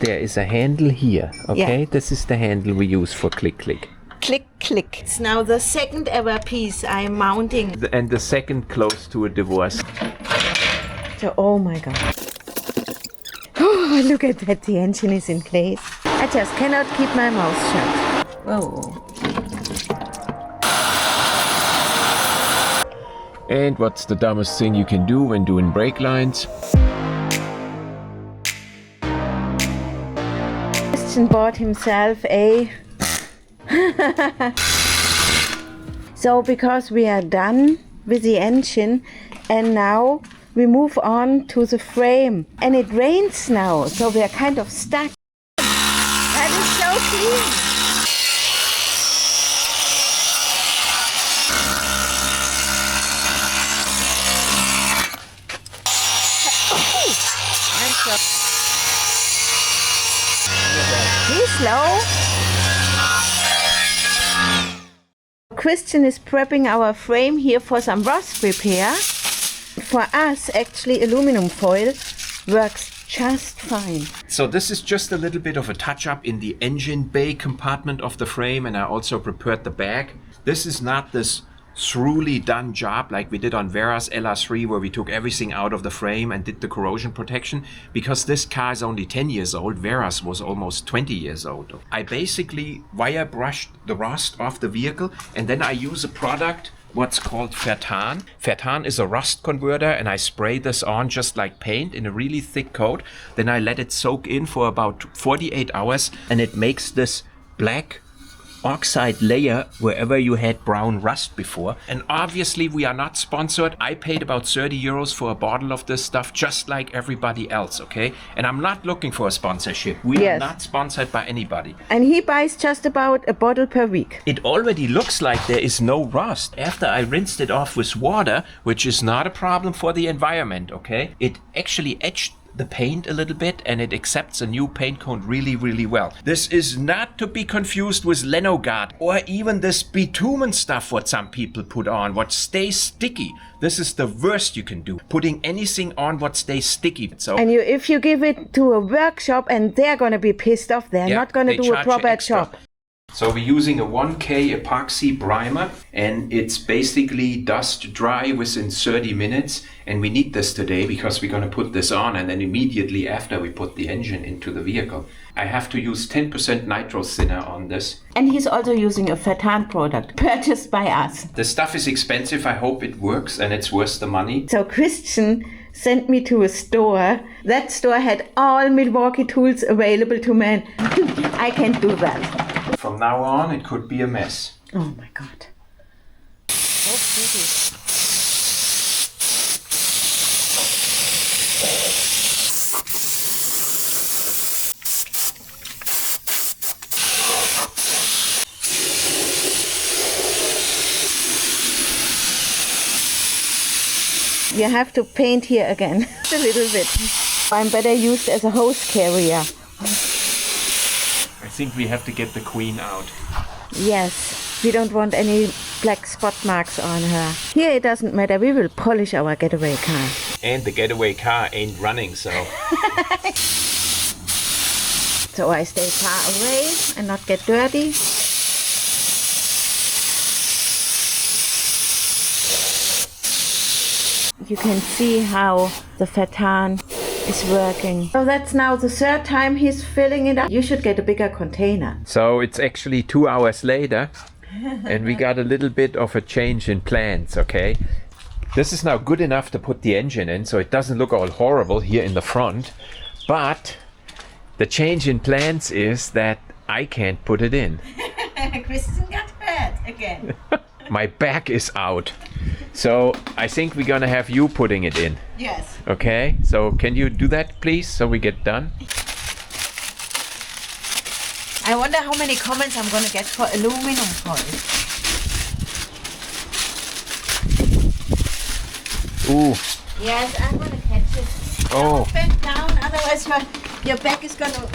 there is a handle here, okay? Yeah. This is the handle we use for click, click. Click, click. It's now the second ever piece I'm mounting. And the second close to a divorce. So, oh my God. Oh, look at that, the engine is in place. I just cannot keep my mouth shut. Whoa. And what's the dumbest thing you can do when doing brake lines? Christian bought himself a... So, because we are done with the engine and now we move on to the frame. And it rains now, so we are kind of stuck. That is so clean. He's slow. Christian is prepping our frame here for some rust repair. For us, actually, aluminum foil works just fine. So this is just a little bit of a touch-up in the engine bay compartment of the frame, and I also prepared the bag. This is not this thoroughly done job like we did on Vera's LR3, where we took everything out of the frame and did the corrosion protection, because this car is only 10 years old. Vera's was almost 20 years old. I basically wire brushed the rust off the vehicle, and then I use a product what's called Fertan. Fertan is a rust converter, and I spray this on just like paint in a really thick coat. Then I let it soak in for about 48 hours, and it makes this black oxide layer wherever you had brown rust before. And obviously we are not sponsored. I paid about 30 euros for a bottle of this stuff, just like everybody else, okay? And I'm not looking for a sponsorship. We are not sponsored by anybody. And he buys just about a bottle per week. It already looks like there is no rust. After I rinsed it off with water, which is not a problem for the environment, okay? It actually etched the paint a little bit, and it accepts a new paint coat really, really well. This is not to be confused with Lenogard or even this bitumen stuff what some people put on, what stays sticky. This is the worst you can do, putting anything on what stays sticky. So, and if you give it to a workshop, and they're gonna be pissed off, they're not gonna do a proper job. So we're using a 1K epoxy primer, and it's basically dust dry within 30 minutes. And we need this today because we're going to put this on, and then immediately after we put the engine into the vehicle. I have to use 10% nitro thinner on this. And he's also using a Fertan product purchased by us. The stuff is expensive. I hope it works and it's worth the money. So Christian sent me to a store. That store had all Milwaukee tools available to men. I can't do that. From now on, it could be a mess. Oh my God. So pretty. You have to paint here again a little bit. I'm better used as a hose carrier. I think we have to get the queen out. Yes, we don't want any black spot marks on her. Here it doesn't matter, we will polish our getaway car. And the getaway car ain't running, so... So I stay far away and not get dirty. You can see how the Fertan is working. So that's now the third time he's filling it up. You should get a bigger container. So it's actually 2 hours later, and we got a little bit of a change in plans, okay? This is now good enough to put the engine in, so it doesn't look all horrible here in the front. But the change in plans is that I can't put it in. Christian got hurt again. My back is out. So I think we're gonna have you putting it in. Yes. Okay, so can you do that please, so we get done? I wonder how many comments I'm gonna get for aluminum foil. Ooh. Yes, I'm gonna catch it. Oh. Don't bend down, otherwise your back is gonna...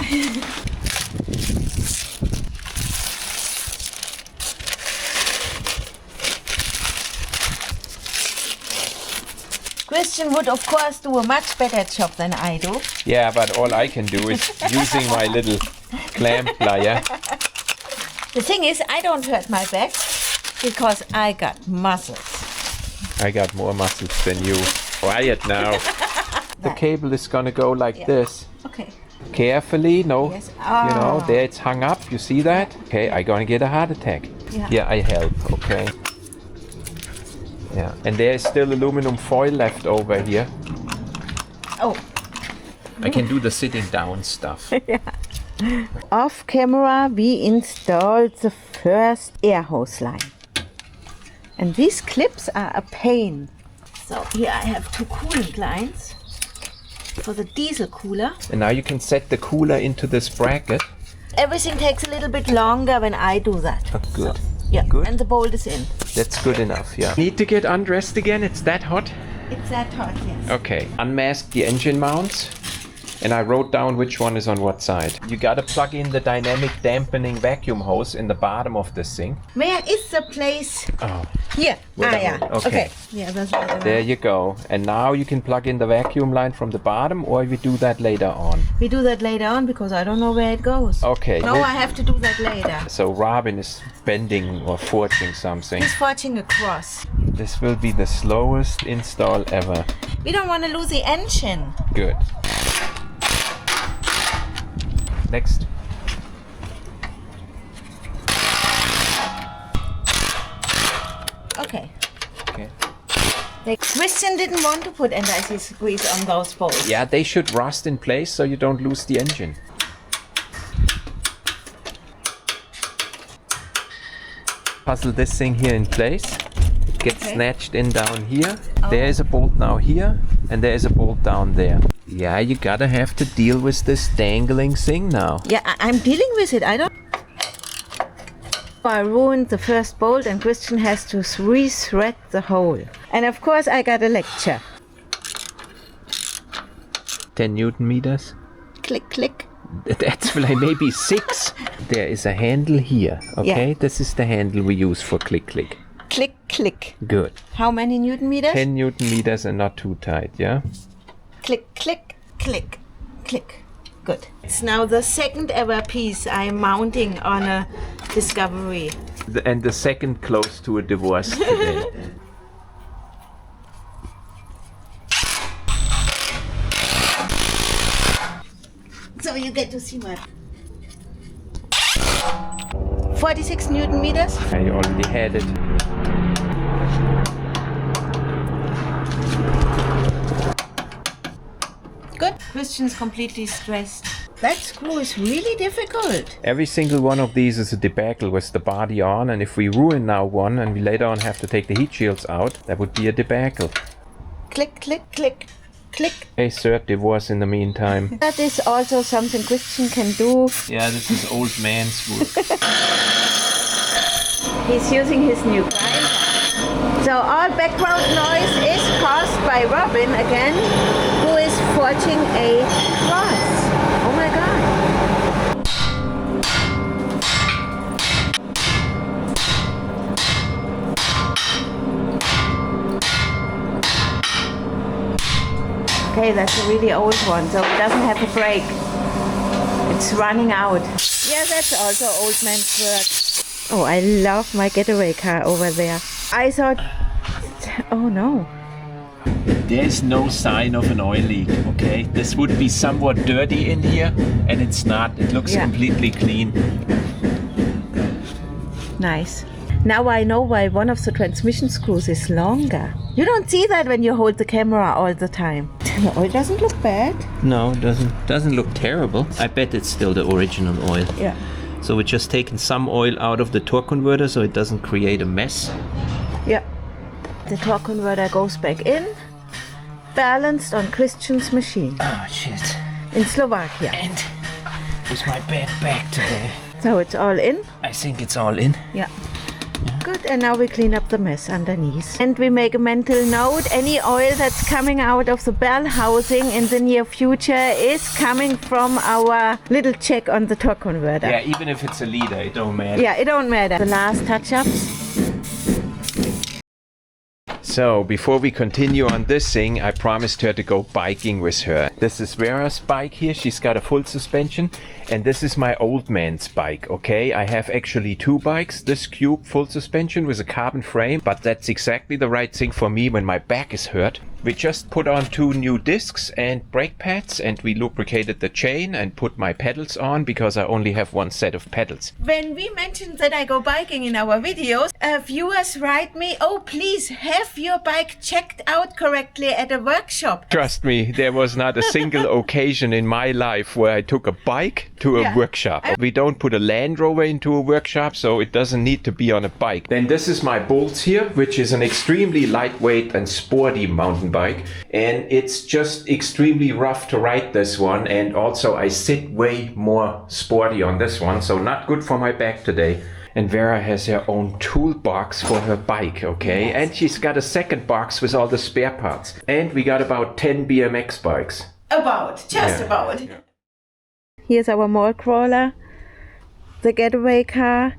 Christian would, of course, do a much better job than I do. Yeah, but all I can do is using my little clamp plier. The thing is, I don't hurt my back because I got muscles. I got more muscles than you. Quiet now. The cable is gonna go like this. Okay. Carefully, no. Yes. You know, there it's hung up. You see that? Okay, I'm gonna get a heart attack. Yeah. I help. Okay. Yeah, and there is still aluminum foil left over here. Oh. I can do the sitting down stuff. Off camera, we installed the first air hose line. And these clips are a pain. So here I have two coolant lines for the diesel cooler. And now you can set the cooler into this bracket. Everything takes a little bit longer when I do that. Oh, good. So, yeah, Good. and the bolt is in. That's good enough, yeah. Need to get undressed again? It's that hot? It's that hot, yes. Okay, unmask the engine mounts. And I wrote down which one is on what side. You gotta plug in the dynamic dampening vacuum hose in the bottom of this thing. Where is the place? Oh, Here. Where the Yeah. hole? Okay. Yeah, that's right. there you go. And now you can plug in the vacuum line from the bottom, or we do that later on. We do that later on because I don't know where it goes. Okay. No, I have to do that later. So Robin is bending or forging something. He's forging a cross. This will be the slowest install ever. We don't want to lose the engine. Good. Next. Okay. Okay. Christian didn't want to put anti-seize grease on those bolts. Yeah, they should rust in place so you don't lose the engine. Puzzle this thing here in place. It gets snatched in down here. There is a bolt now here, and there is a bolt down there. Yeah, you gotta have to deal with this dangling thing now. Yeah, I'm dealing with it. I don't. I ruined the first bolt, and Christian has to re-thread the hole. And of course, I got a lecture. 10 Newton meters. Click, click. That's like maybe 6. There is a handle here. Okay, Yeah. this is the handle we use for click, click. Click, click. Good. How many Newton meters? 10 Newton meters and not too tight, yeah? Click, click, click, click. Good. It's now the second ever piece I'm mounting on a Discovery. And the second close to a divorce today. So you get to see my 46 Newton meters. I already had it. Good. Christian's completely stressed. That screw is really difficult. Every single one of these is a debacle with the body on, and if we ruin now one and we later on have to take the heat shields out, that would be a debacle. Click, click, click, click. A third divorce in the meantime. That is also something Christian can do. Yeah, this is old man's work. He's using his new grinder. So all background noise is caused by Robin again, who is forging a cross. Oh my god. Okay, that's a really old one, so it doesn't have a brake. It's running out. Yeah, that's also old man's work. Oh, I love my getaway car over there. I thought, oh no. There's no sign of an oil leak, okay? This would be somewhat dirty in here, and it's not. It looks completely clean. Nice. Now I know why one of the transmission screws is longer. You don't see that when you hold the camera all the time. The oil doesn't look bad. No, it doesn't look terrible. I bet it's still the original oil. Yeah. So we're just taking some oil out of the torque converter so it doesn't create a mess. Yeah. The torque converter goes back in, balanced on Christian's machine. Oh, shit. In Slovakia. And with my bad back today. So it's all in? I think it's all in. Yeah. Good, and now we clean up the mess underneath. And we make a mental note, any oil that's coming out of the bell housing in the near future is coming from our little check on the torque converter. Yeah, even if it's a liter, it don't matter. Yeah, it don't matter. The last touch-ups. So, before we continue on this thing, I promised her to go biking with her. This is Vera's bike here. She's got a full suspension. And this is my old man's bike, okay? I have actually two bikes. This Cube full suspension with a carbon frame, but that's exactly the right thing for me when my back is hurt. We just put on 2 new discs and brake pads, and we lubricated the chain and put my pedals on because I only have one set of pedals. When we mentioned that I go biking in our videos, viewers write me, oh, please have your bike checked out correctly at a workshop. Trust me, there was not a single occasion in my life where I took a bike to a workshop. We don't put a Land Rover into a workshop, so it doesn't need to be on a bike. Then this is my Bolts here, which is an extremely lightweight and sporty mountain bike. And it's just extremely rough to ride this one. And also I sit way more sporty on this one, so not good for my back today. And Vera has her own toolbox for her bike, okay? Yes. And she's got a second box with all the spare parts. And we got about 10 BMX bikes. About. Yeah. Here's our mall crawler, the getaway car,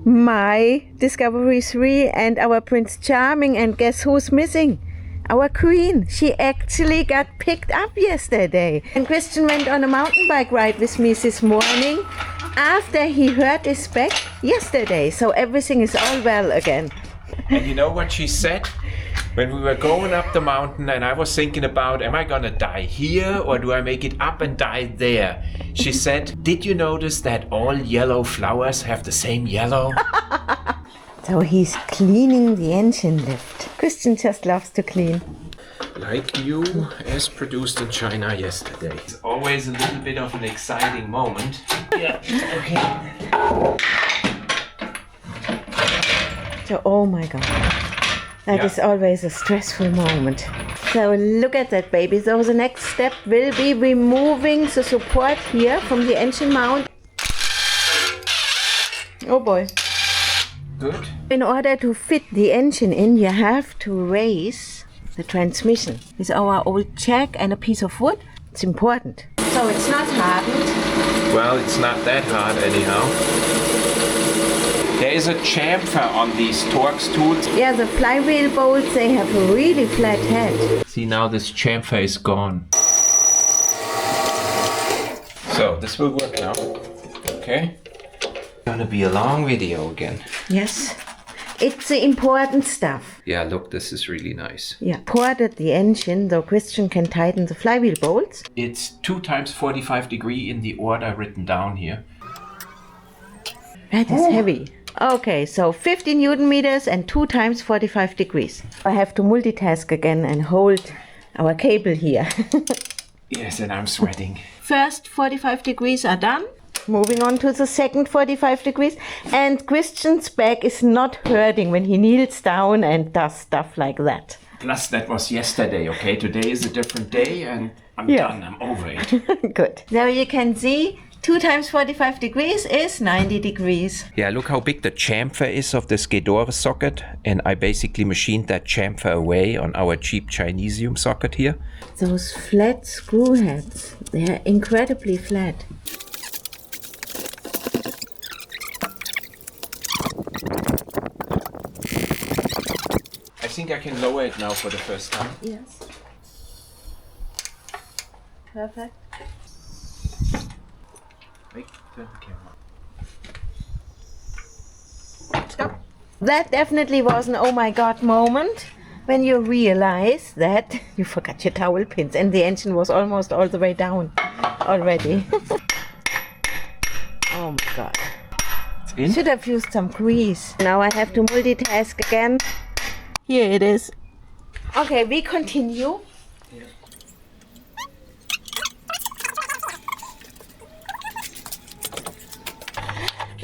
my Discovery 3 and our Prince Charming, and guess who's missing? Our Queen. She actually got picked up yesterday. And Christian went on a mountain bike ride with me this morning after he hurt his back yesterday. So everything is all well again. And you know what she said? When we were going up the mountain and I was thinking about, am I gonna die here or do I make it up and die there? She said, did you notice that all yellow flowers have the same yellow? So he's cleaning the engine lift. Christian just loves to clean. Like you, as produced in China yesterday. It's always a little bit of an exciting moment. Yeah, okay. So, oh my God. That is always a stressful moment. So look at that, baby. So the next step will be removing the support here from the engine mount. Oh boy. Good. In order to fit the engine in, you have to raise the transmission. With our old jack and a piece of wood, it's important. So it's not hardened. Well, it's not that hard anyhow. There is a chamfer on these Torx tools. Yeah, the flywheel bolts, they have a really flat head. See, now this chamfer is gone. So, this will work now. Okay. Gonna be a long video again. Yes. It's the important stuff. Yeah, look, this is really nice. Yeah, ported the engine, so Christian can tighten the flywheel bolts. It's 2 times 45 degree in the order written down here. That is heavy. Okay, so 50 Newton meters and 2 times 45 degrees. I have to multitask again and hold our cable here. Yes, and I'm sweating. First 45 degrees are done. Moving on to the second 45 degrees. And Christian's back is not hurting when he kneels down and does stuff like that. Plus, that was yesterday, okay? Today is a different day and I'm done. I'm over it. Good. So you can see 2 times 45 degrees is 90 degrees. Yeah, look how big the chamfer is of the Skedore socket. And I basically machined that chamfer away on our cheap Chinesium socket here. Those flat screw heads, they're incredibly flat. I think I can lower it now for the first time. Yes. Perfect. Wait, turn the camera. Stop. That definitely was an oh my God moment when you realize that you forgot your towel pins and the engine was almost all the way down already. Oh my God. It's in? Should have used some grease. Now I have to multitask again. Here it is. Okay, we continue. Yeah.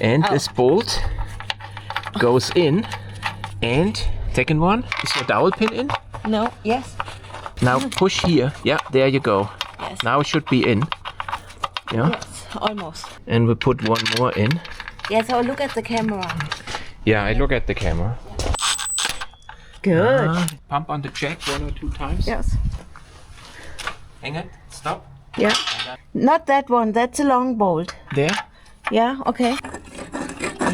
And this bolt goes in, and second one, is your dowel pin in? No, yes. Now push here. Yeah, there you go. Yes. Now it should be in. Yeah. Yes, almost. And we put one more in. Yeah, so look at the camera. Yeah, I look at the camera. Good. Pump on the jack 1 or 2 times. Yes. Hang it. Stop. Yeah. Not that one. That's a long bolt. There. Yeah. Okay.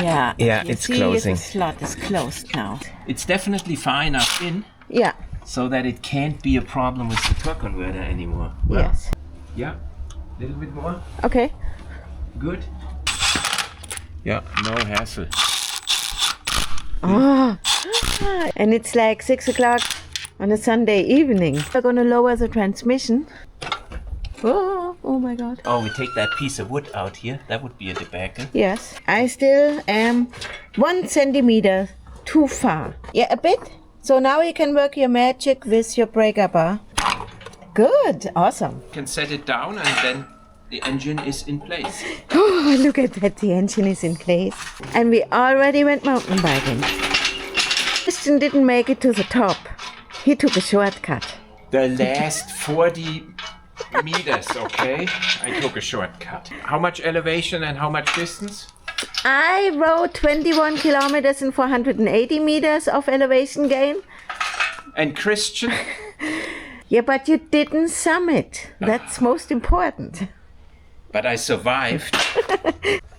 Yeah. Yeah, you it's see, closing. The slot is closed now. It's definitely far enough in Yeah. So that it can't be a problem with the torque converter anymore. Well, Yes. Yeah, a little bit more. Okay. Good. Yeah, no hassle. Oh. And it's like 6 o'clock on a Sunday evening. We're gonna lower the transmission. Oh my God. Oh, we take that piece of wood out here. That would be a debacle. Yes. I still am 1 centimeter too far. Yeah, a bit. So now you can work your magic with your breaker bar. Good. Awesome. You can set it down and then the engine is in place. Oh, look at that. The engine is in place. And we already went mountain biking. Christian didn't make it to the top. He took a shortcut. The last 40 meters, okay? I took a shortcut. How much elevation and how much distance? I rode 21 kilometers and 480 meters of elevation gain. And Christian? Yeah, but you didn't summit. That's most important. But I survived.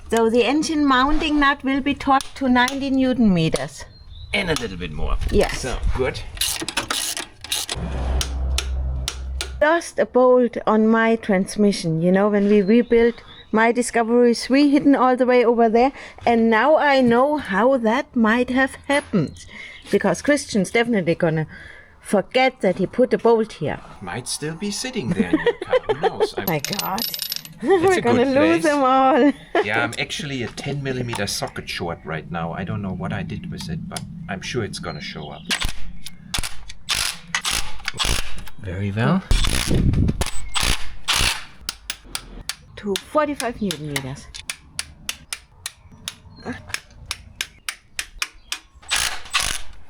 So the engine mounting nut will be torqued to 90 Newton meters. And a little bit more. Yes. So, good. Lost a bolt on my transmission, you know, when we rebuilt my Discovery 3 hidden all the way over there. And now I know how that might have happened. Because Christian's definitely gonna forget that he put a bolt here. Might still be sitting there in your car. Who knows? My God. It's We're gonna lose them all. Yeah, I'm actually a 10 millimeter socket short right now. I don't know what I did with it, but I'm sure it's gonna show up. Very well. To 45 Newton meters.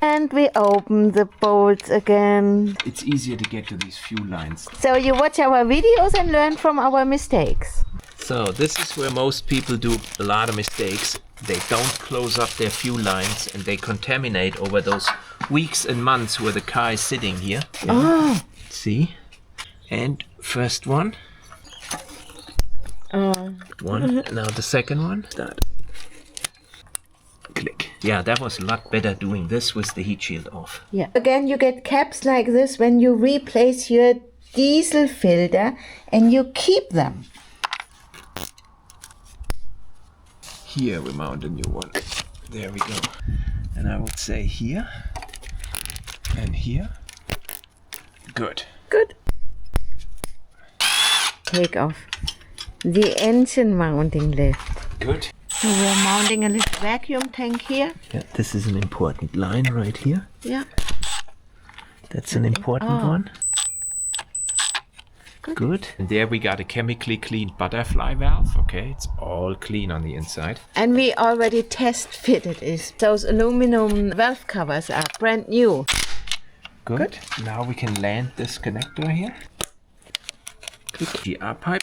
And we open the bolts again. It's easier to get to these fuel lines. So you watch our videos and learn from our mistakes. So this is where most people do a lot of mistakes. They don't close up their fuel lines and they contaminate over those weeks and months where the car is sitting here. Oh. See? And first one. One. Now the second one. Start. Click. Yeah, that was a lot better doing this with the heat shield off. Yeah. Again, you get caps like this when you replace your diesel filter and you keep them. Here we mount a new one. There we go. And I would say here and here. Good. Good. Take off the engine mounting lift. Good. So we're mounting a little vacuum tank here. Yeah, this is an important line right here. Yeah. That's an important one. Good. And there we got a chemically cleaned butterfly valve. Okay, it's all clean on the inside. And we already test fitted it. Those aluminum valve covers are brand new. Good. Now we can land this connector here. Click the R pipe.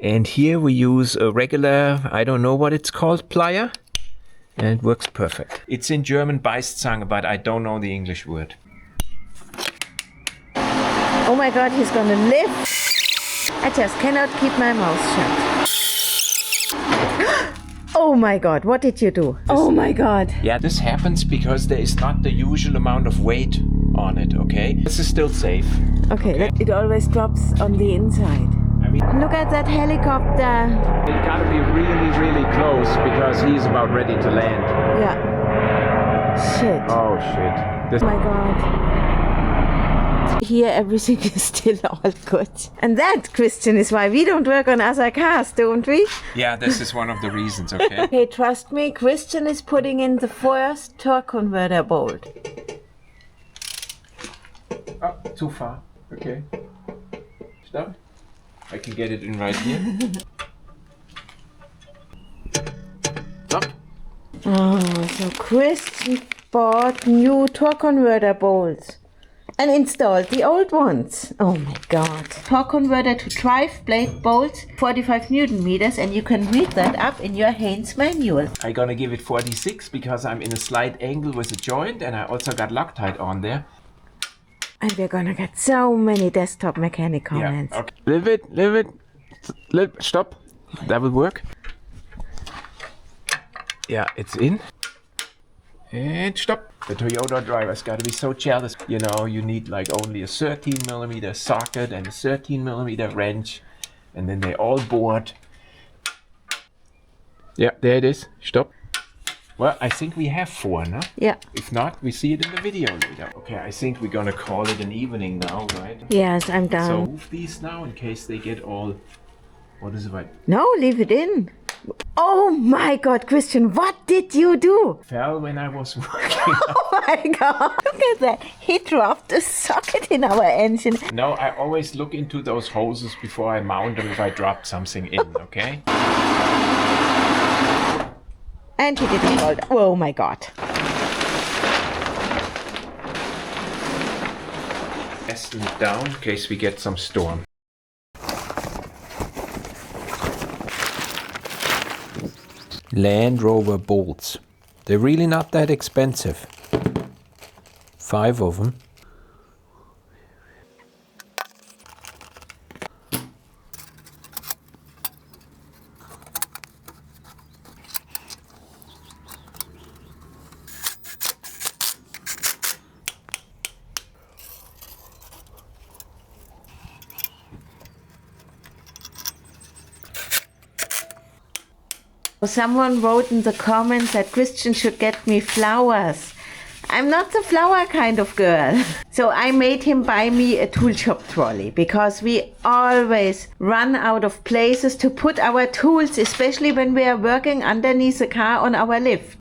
And here we use a regular, I don't know what it's called, plier. And it works perfect. It's in German Beißzange, but I don't know the English word. Oh my God, he's gonna lift. I just cannot keep my mouth shut. Oh my God, what did you do? Oh my God. Yeah, this happens because there is not the usual amount of weight on it, okay? This is still safe. Okay, it always drops on the inside. I mean, Look at that helicopter. you gotta be really, really close because he's about ready to land. Yeah. Shit. Oh shit. This Oh my God. Here everything is still all good. And that, Christian, is why we don't work on other cars, don't we? Yeah, this is one of the reasons, okay? Okay, trust me, Christian is putting in the first torque converter bolt. Oh, too far. Okay. Stop. I can get it in right here. Stop. Oh, so Christian bought new torque converter bolts and installed the old ones. Oh my God. Torque converter to drive blade bolts, 45 Newton meters, and you can read that up in your Haynes manual. I'm gonna give it 46 because I'm in a slight angle with the joint and I also got Loctite on there. And we're gonna get so many desktop mechanic comments. Yeah, okay. Leave it. Stop. That will work. Yeah, it's in. And stop. The Toyota driver's got to be so jealous. You know, you need like only a 13mm socket and a 13mm wrench. And then they're all bored. Yeah, there it is. Stop. Well, I think we have 4, no? Yeah. If not, we see it in the video later. Okay, I think we're gonna call it an evening now, right? Yes, I'm down. So move these now in case they get all... What is it like? No, leave it in. Oh my God, Christian, what did you do? Fell when I was working. Oh my God, look at that. He dropped a socket in our engine. No, I always look into those hoses before I mount them if I drop something in, okay? And he didn't fall down. Oh my God. Fasten it down in case we get some storm. Land Rover bolts. They're really not that expensive. 5 of them. Someone wrote in the comments that Christian should get me flowers. I'm not the flower kind of girl. So I made him buy me a tool shop trolley because we always run out of places to put our tools, especially when we are working underneath the car on our lift.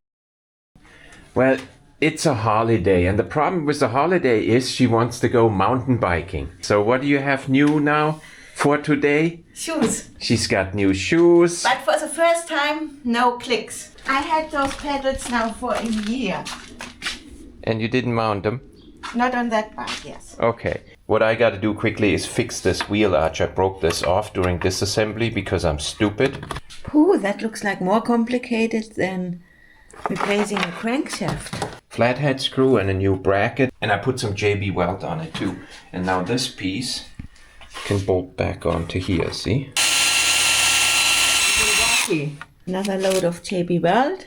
Well, it's a holiday, and the problem with the holiday is she wants to go mountain biking. So what do you have new now for today? Shoes. She's got new shoes. But for the first time, no clicks. I had those pedals now for a year. And you didn't mount them? Not on that part, yes. Okay. What I gotta do quickly is fix this wheel arch. I broke this off during disassembly because I'm stupid. Pooh, that looks like more complicated than replacing a crankshaft. Flathead screw and a new bracket. And I put some JB weld on it too. And now this piece can bolt back onto here, see? Another load of JB weld.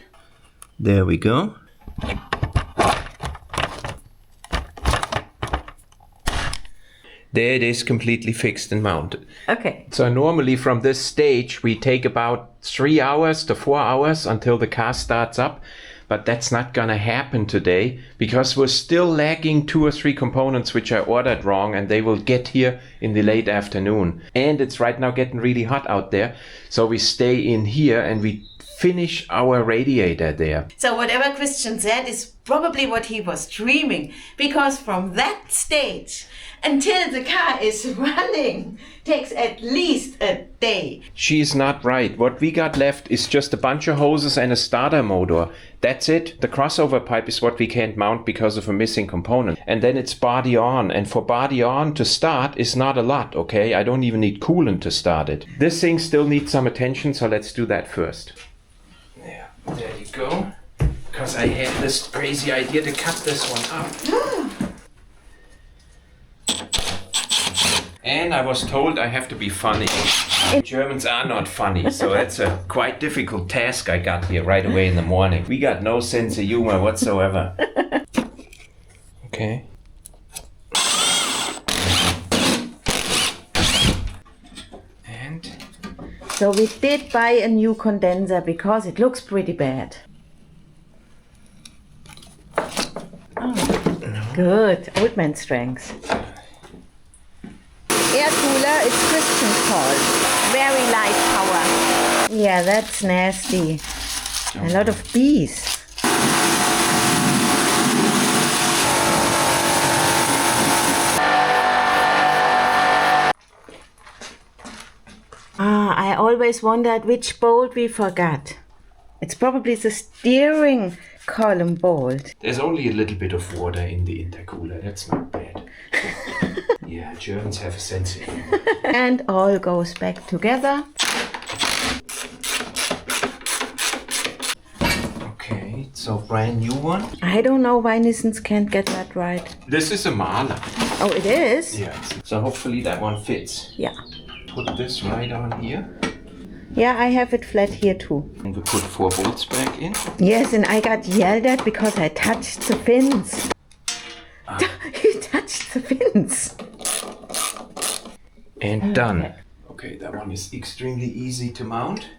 There we go. There it is, completely fixed and mounted. Okay. So normally from this stage we take about 3 hours to 4 hours until the car starts up. But that's not gonna happen today because we're still lacking 2 or 3 components which I ordered wrong, and they will get here in the late afternoon. And it's right now getting really hot out there. So we stay in here and we finish our radiator there. So whatever Christian said is probably what he was dreaming, because from that stage until the car is running takes at least a day. She's not right. What we got left is just a bunch of hoses and a starter motor. That's it. The crossover pipe is what we can't mount because of a missing component. And then it's body on. And for body on to start is not a lot, okay? I don't even need coolant to start it. This thing still needs some attention, so let's do that first. There you go. Because I had this crazy idea to cut this one up. And I was told I have to be funny. Germans are not funny, so that's a quite difficult task I got here right away in the morning. We got no sense of humor whatsoever. Okay. And So we did buy a new condenser because it looks pretty bad. Oh, good. Old man strength. Air cooler is Christian's fault. Very light power. Yeah, that's nasty. A lot of bees. I always wondered which bolt we forgot. It's probably the steering column bolt. there's only a little bit of water in the intercooler. That's not bad. Yeah, Germans have a sense of humor. And all goes back together. Okay, so brand new one. I don't know why Nissens can't get that right. This is a Marla. Oh, it is? Yeah. So hopefully that one fits. Yeah. Put this right on here. Yeah, I have it flat here too. And we put 4 bolts back in. Yes, and I got yelled at because I touched the fins. You touched the fins. And done. Okay, that one is extremely easy to mount.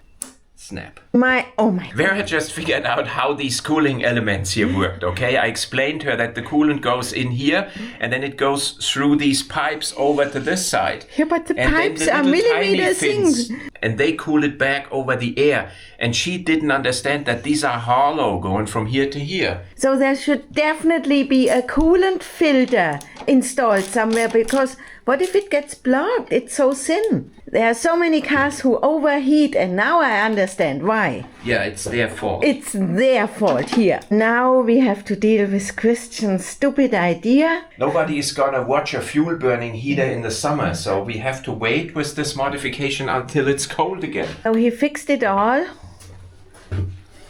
Snap. Oh my. Vera just figured out how these cooling elements here worked, okay? I explained to her that the coolant goes in here and then it goes through these pipes over to this side. Yeah, but the And then pipes the are little millimeter tiny fins, things. and they cool it back over the air. And she didn't understand that these are hollow going from here to here. So there should definitely be a coolant filter installed somewhere, because what if it gets blocked? It's so thin. There are so many cars who overheat, and now I understand why. Yeah, it's their fault. It's their fault here. Now we have to deal with Christian's stupid idea. Nobody is gonna watch a fuel burning heater in the summer, so we have to wait with this modification until it's cold again. So he fixed it all.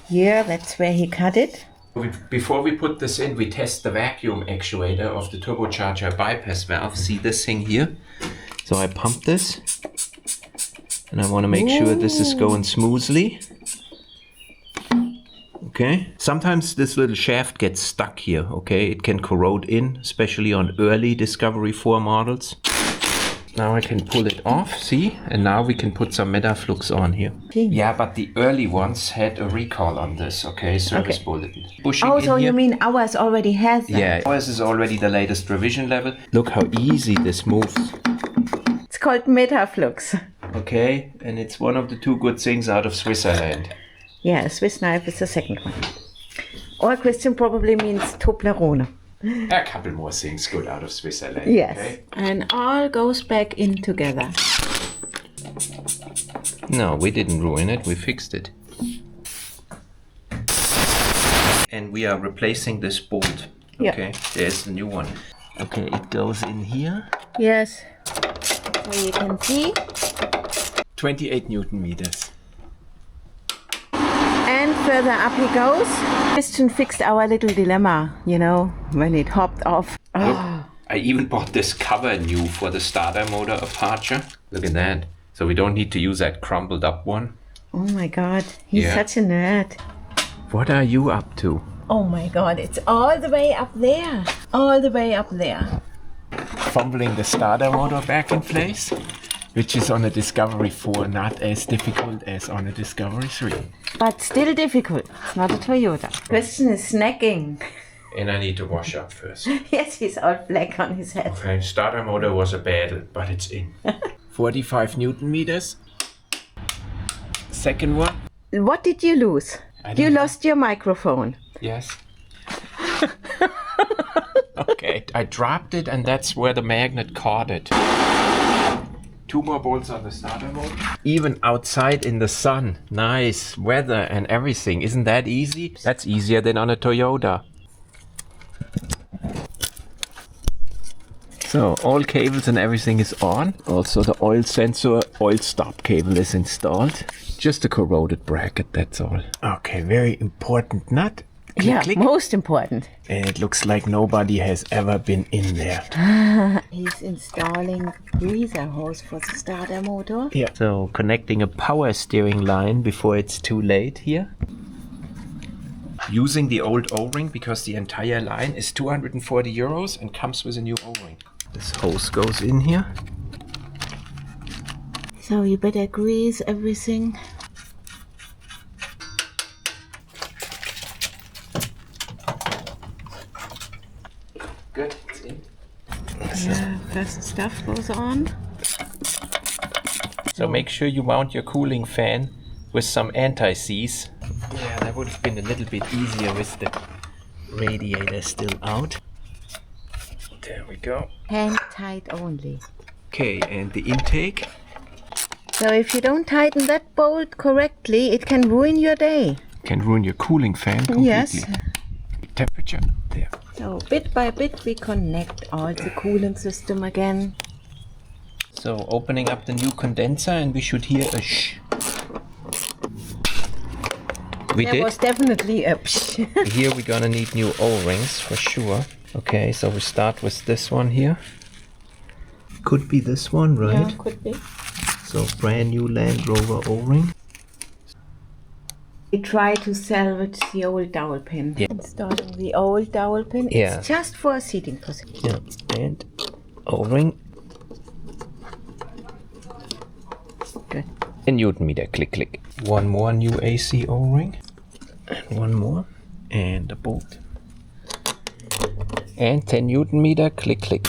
Yeah, that's where he cut it. Before we put this in, we test the vacuum actuator of the turbocharger bypass valve. See this thing here? So I pump this, and I want to make sure this is going smoothly. Okay. Sometimes this little shaft gets stuck here, okay? It can corrode in, especially on early Discovery 4 models. Now I can pull it off, see? And now we can put some Metaflux on here. Yeah, but the early ones had a recall on this, okay? Service bulletin. Bushing Oh, so in here. you mean ours already has that? Yeah, ours is already the latest revision level. Look how easy this moves. It's called Metaflux. Okay, and it's one of the 2 good things out of Switzerland. Yeah, a Swiss knife is the second one. Or Christian probably means Toblerone. A couple more things good out of Switzerland. Yes. Okay? And all goes back in together. No, we didn't ruin it. We fixed it. And we are replacing this bolt. Yeah. Okay, there's the new one. Okay, it goes in here. Yes. So you can see. 28 Newton meters. And further up he goes. Christian fixed our little dilemma, you know, when it hopped off. Look, I even bought this cover new for the starter motor aperture. Look at that. So we don't need to use that crumpled up one. Oh my God, he's Yeah. such a nerd. What are you up to? Oh my God, it's all the way up there. All the way up there. Fumbling the starter motor back in place, which is on a Discovery 4 not as difficult as on a Discovery 3. But still difficult. It's not a Toyota. Christian is snacking. And I need to wash up first. Yes, he's all black on his head. Okay, starter motor was a battle, but it's in. 45 Newton meters. Second one. What did you lose? I don't You know. lost your microphone. Yes. Okay, I dropped it and that's where the magnet caught it. 2 more bolts on the starter motor. Even outside in the sun, nice weather and everything. Isn't that easy? That's easier than on a Toyota. So all cables and everything is on. Also the oil sensor, oil stop cable is installed. Just a corroded bracket, that's all. Okay, very important nut. Click, Yeah, click. most important. And it looks like nobody has ever been in there. He's installing greaser hose for the starter motor. Yeah. So connecting a power steering line before it's too late here. Using the old O-ring because the entire line is 240 euros and comes with a new O-ring. This hose goes in here. So you better grease everything. Good, it's in. Yeah, first stuff goes on. So make sure you mount your cooling fan with some anti-seize. Yeah, that would have been a little bit easier with the radiator still out. There we go. Hand tight only. Okay, and the intake. So if you don't tighten that bolt correctly, it can ruin your day. Can ruin your cooling fan completely. Yes. Temperature, there. So bit by bit we connect all the coolant system again. So opening up the new condenser and we should hear a shh. We There did. was definitely a psh. Here we're gonna need new O-rings for sure. Okay, so we start with this one here. Could be this one, right? Yeah, could be. So brand new Land Rover O-ring. We try to salvage the old dowel pin. Yeah. Installing the old dowel pin. Yeah. It's just for a seating position. Yeah. And O-ring. Good. A Newton meter. Click, click. One more new AC O-ring. And one more. And a bolt. And 10 Newton meter. Click, click.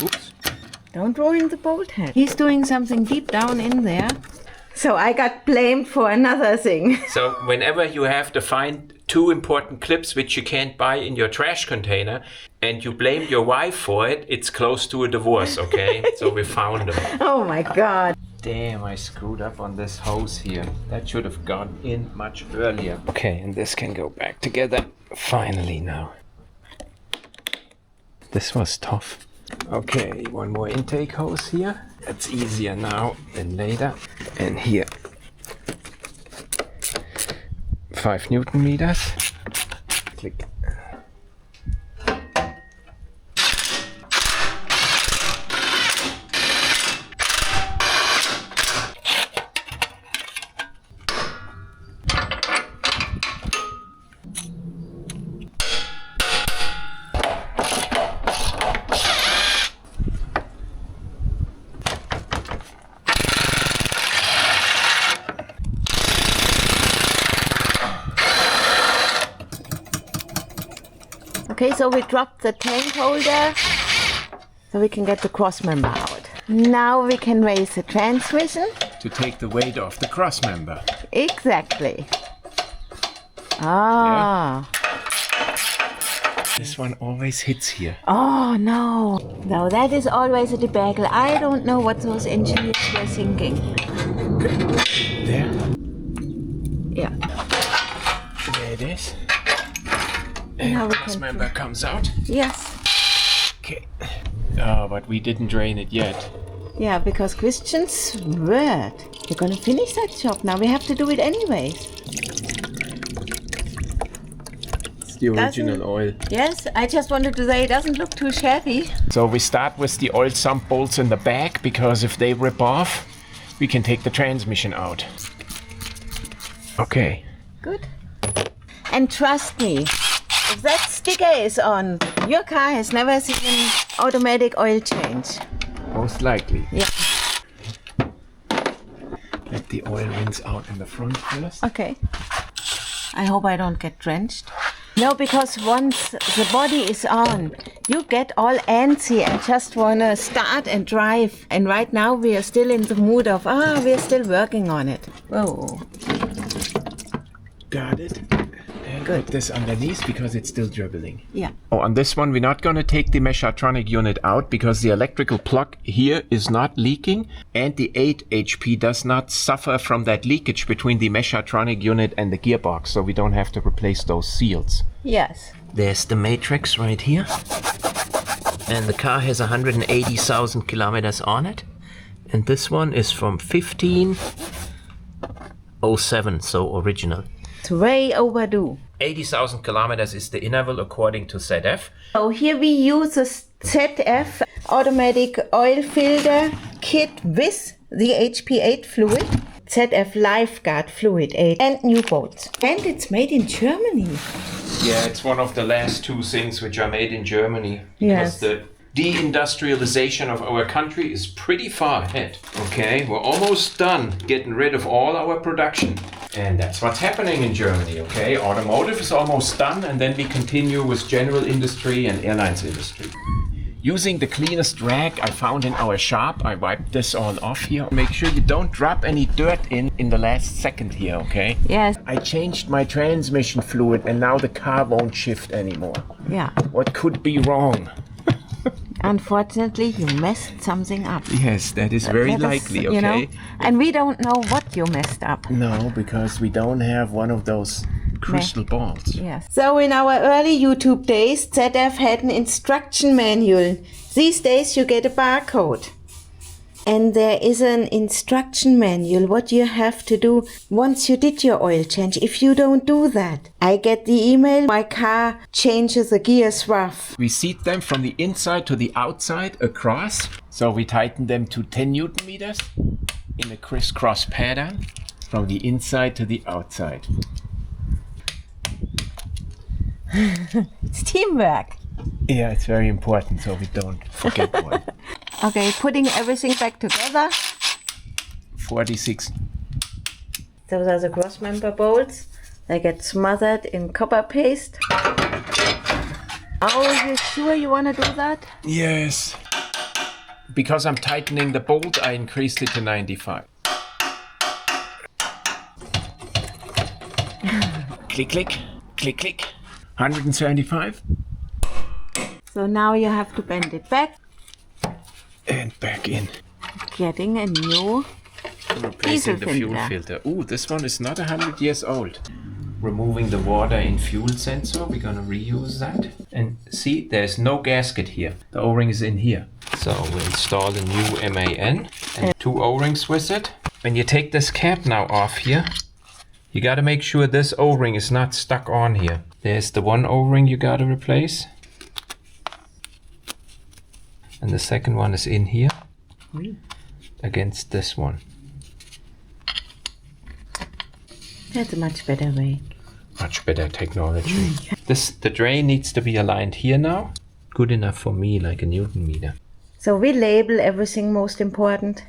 Oops. Don't ruin the bolt head. He's doing something deep down in there. So I got blamed for another thing. So whenever you have to find 2 important clips which you can't buy in your trash container and you blame your wife for it, it's close to a divorce, okay? So we found them. Oh my God. Damn, I screwed up on this hose here. That should have gone in much earlier. Okay, and this can go back together finally now. This was tough. Okay, one more intake hose here. That's easier now than later. And here, 5 Newton meters. Click. Okay, so we dropped the tank holder so we can get the cross member out. Now we can raise the transmission. To take the weight off the cross member. Exactly. Ah. This one always hits here. Oh no. No, that is always a debacle. I don't know what those engineers were thinking. There. Yeah. There it is. Now And we cross can- member comes out. Yes. Okay. Oh, but we didn't drain it yet. Yeah, because Christian's word. We're gonna finish that job now. We have to do it anyways. It's the original oil. Yes, I just wanted to say it doesn't look too shabby. So we start with the oil sump bolts in the back, because if they rip off, we can take the transmission out. Okay. Good. And trust me, if that sticker is on, your car has never seen an automatic oil change. Most likely. Yeah. Let the oil rinse out in the front first. Okay. I hope I don't get drenched. No, because once the body is on, you get all antsy and just want to start and drive. And right now we are still in the mood of, we're still working on it. Whoa. Got it. And Good. put this underneath because it's still dribbling. Yeah. Oh, on this one, we're not going to take the mechatronic unit out because the electrical plug here is not leaking and the 8 HP does not suffer from that leakage between the mechatronic unit and the gearbox, so we don't have to replace those seals. Yes. There's the matrix right here. And the car has 180,000 kilometers on it. And this one is from 1507, so original. It's way overdue. 80,000 kilometers is the interval according to ZF. So here we use a ZF automatic oil filter kit with the HP8 fluid, ZF Lifeguard fluid 8 and new bolts. And it's made in Germany. Yeah, it's one of the last 2 things which are made in Germany. Yes. Because the deindustrialization of our country is pretty far ahead. Okay, we're almost done getting rid of all our production. And that's what's happening in Germany, okay? Automotive is almost done, and then we continue with general industry and airlines industry. Using the cleanest rag I found in our shop, I wiped this all off here. Make sure you don't drop any dirt in the last second here, okay? Yes. I changed my transmission fluid and now the car won't shift anymore. Yeah. What could be wrong? Unfortunately, you messed something up. Yes, that is very That is, likely, okay? You know, and we don't know what you messed up. No, because we don't have one of those crystal balls. Yes. So in our early YouTube days, ZF had an instruction manual. These days you get a barcode. And there is an instruction manual, what you have to do once you did your oil change. If you don't do that, I get the email, my car changes the gears rough. We seat them from the inside to the outside across. So we tighten them to 10 Newton meters. in a crisscross pattern from the inside to the outside. It's teamwork. Yeah, it's very important so we don't forget one. Okay, putting everything back together. 46. Those are the cross member bolts. They get smothered in copper paste. Are you sure you want to do that? Yes. Because I'm tightening the bolt, I increased it to 95. Click, click, click, click. 175. So now you have to bend it back. And back in. Getting a new Replacing the fuel filter. Ooh, this one is not 100 years old. Removing the water in fuel sensor, we're gonna reuse that. And see, there's no gasket here. The O-ring is in here. So we install a new MAN and 2 O-rings with it. When you take this cap now off here, you gotta make sure this O-ring is not stuck on here. There's the one O-ring you gotta replace. And the second one is in here against this one. That's a much better way. Much better technology. The drain needs to be aligned here now. Good enough for me, like a Newton meter. So we label everything most important.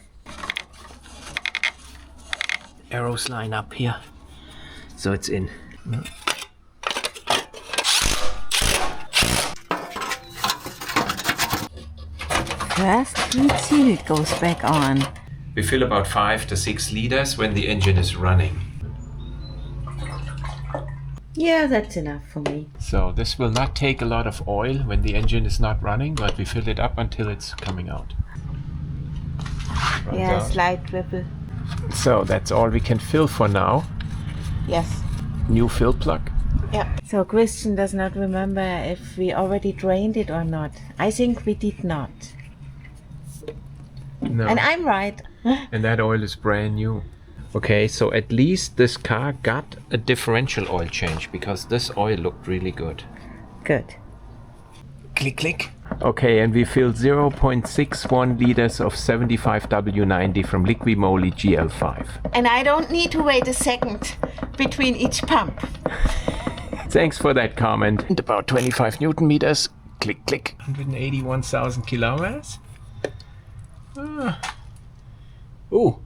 Arrows line up here. So it's in. First, heat seal goes back on. We fill about 5 to 6 liters when the engine is running. Yeah, that's enough for me. So this will not take a lot of oil when the engine is not running, but we fill it up until it's coming out. Yeah, slight ripple. So that's all we can fill for now. Yes. New fill plug. Yeah. So Christian does not remember if we already drained it or not. I think we did not. No. And I'm right. And that oil is brand new. Okay, so at least this car got a differential oil change because this oil looked really good. Good. Click, click. Okay, and we filled 0.61 liters of 75W90 from Liquimoly GL5. And I don't need to wait a second between each pump. Thanks for that comment. And about 25 Newton meters. Click, click. 181,000 kilometers. Ooh,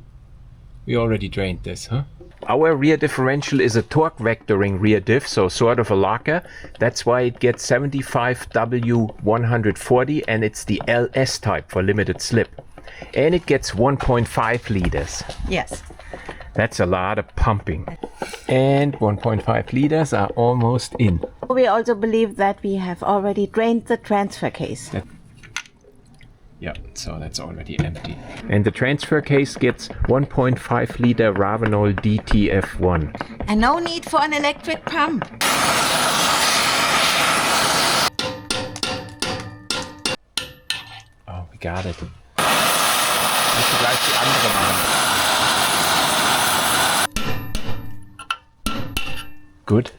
we already drained this, huh? Our rear differential is a torque vectoring rear diff, so sort of a locker. That's why it gets 75W140 and it's the LS type for limited slip. And it gets 1.5 liters. Yes. That's a lot of pumping. And 1.5 liters are almost in. We also believe that we have already drained the transfer case. Yeah, so that's already empty. And the transfer case gets 1.5 liter Ravenol DTF1. And no need for an electric pump. Oh, we got it. Musst du gleich die andere machen. Good.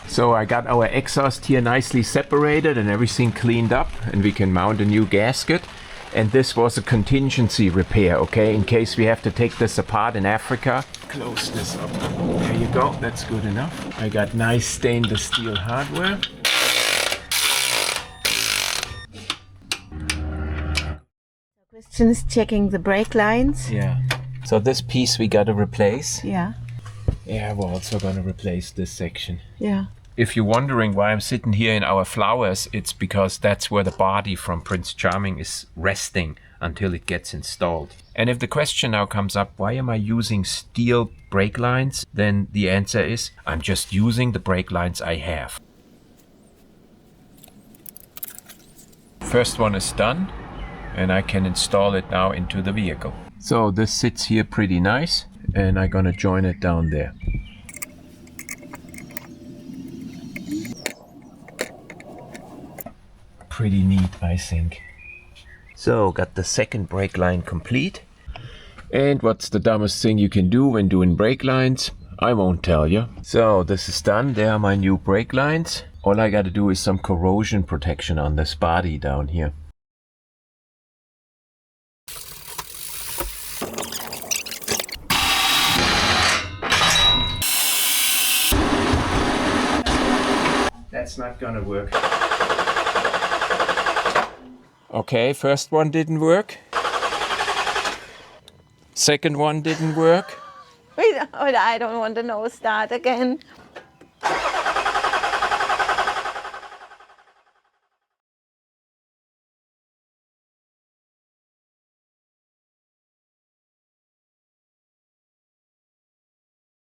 So I got our exhaust here nicely separated and everything cleaned up, and we can mount a new gasket. And this was a contingency repair, okay, in case we have to take this apart in Africa. Close this up. There you go, that's good enough. I got nice stainless steel hardware. Christian is checking the brake lines. Yeah. So this piece we gotta replace. Yeah. Yeah, we're also gonna replace this section. Yeah. If you're wondering why I'm sitting here in our flowers, it's because that's where the body from Prince Charming is resting until it gets installed. And if the question now comes up, why am I using steel brake lines? Then the answer is, I'm just using the brake lines I have. First one is done, and I can install it now into the vehicle. So this sits here pretty nice, and I'm gonna join it down there. Pretty neat, I think. So, got the second brake line complete. And what's the dumbest thing you can do when doing brake lines? I won't tell you. So this is done. There are my new brake lines. All I gotta do is some corrosion protection on this body down here. That's not gonna work. Okay, first one didn't work. Second one didn't work. Wait, I don't want to know. Start again.